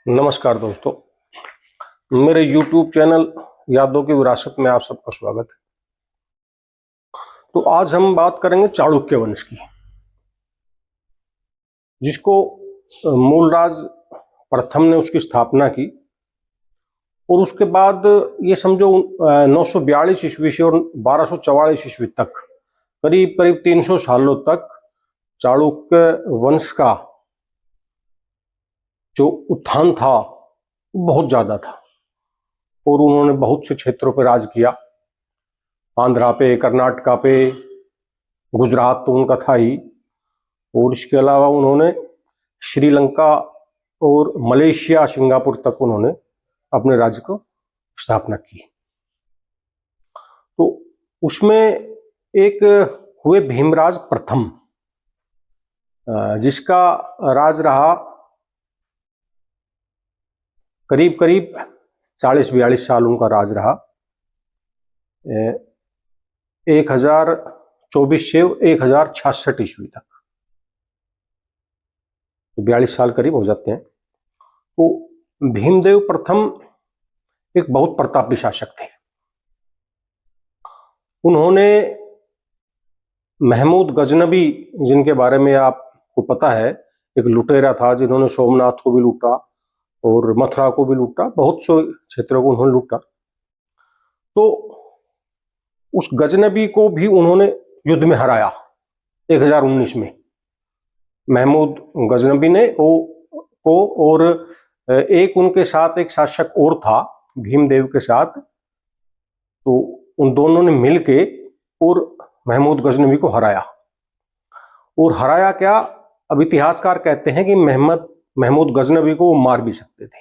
नमस्कार दोस्तों, मेरे YouTube चैनल यादों की विरासत में आप सबका स्वागत है। तो आज हम बात करेंगे चाणक्य वंश की, जिसको मूलराज प्रथम ने उसकी स्थापना की और उसके बाद ये समझो 942 ईस्वी से और 1244 ईस्वी तक करीब करीब 300 सालों तक चाणक्य वंश का जो उत्थान था बहुत ज्यादा था और उन्होंने बहुत से क्षेत्रों पर राज किया। आंध्रा पे, कर्नाटका पे, गुजरात तो उनका था ही, और इसके अलावा उन्होंने श्रीलंका और मलेशिया, सिंगापुर तक उन्होंने अपने राज्य को स्थापना की। तो उसमें एक हुए भीमराज प्रथम, जिसका राज रहा करीब करीब 40-42 साल उनका राज रहा। 1024 से 1066 ईस्वी तक, तो 42 साल करीब हो जाते हैं। तो भीमदेव प्रथम एक बहुत प्रतापी शासक थे। उन्होंने महमूद गजनबी, जिनके बारे में आपको पता है, एक लुटेरा था जिन्होंने सोमनाथ को भी लूटा और मथुरा को भी लूटा, बहुत से क्षेत्रों को उन्होंने लूटा। तो उस गजनबी को भी उन्होंने युद्ध में हराया 1019 में। महमूद गजनबी ने को और एक उनके साथ एक शासक और था भीमदेव के साथ, तो उन दोनों ने मिलके और महमूद गजनबी को हराया। और हराया क्या, अब इतिहासकार कहते हैं कि महमूद गजनबी को वो मार भी सकते थे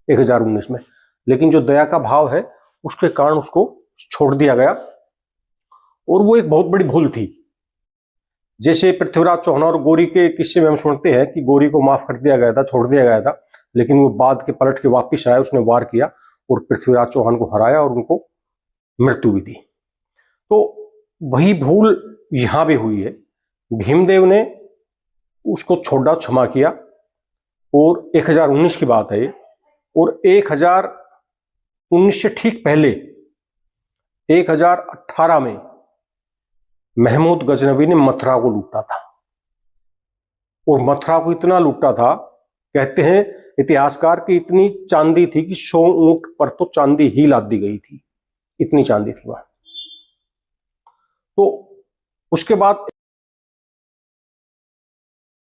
1019 में, लेकिन जो दया का भाव है उसके कारण उसको छोड़ दिया गया। और वो एक बहुत बड़ी भूल थी। जैसे पृथ्वीराज चौहान और गौरी के किस्से में हम सुनते हैं कि गौरी को माफ कर दिया गया था, छोड़ दिया गया था, लेकिन वो बाद के पलट के वापिस आया, उसने वार किया और पृथ्वीराज चौहान को हराया और उनको मृत्यु भी दी। तो वही भूल यहां भी हुई है। भीमदेव ने उसको छोड़ा, क्षमा किया, और 1019 की बात है। और 1019 से ठीक पहले 1018 में महमूद गजनबी ने मथुरा को लूटा था। और मथुरा को इतना लूटा था, कहते हैं इतिहासकार की, इतनी चांदी थी कि 100 ऊंट पर तो चांदी ही लाद दी गई थी, इतनी चांदी थी वहां। तो उसके बाद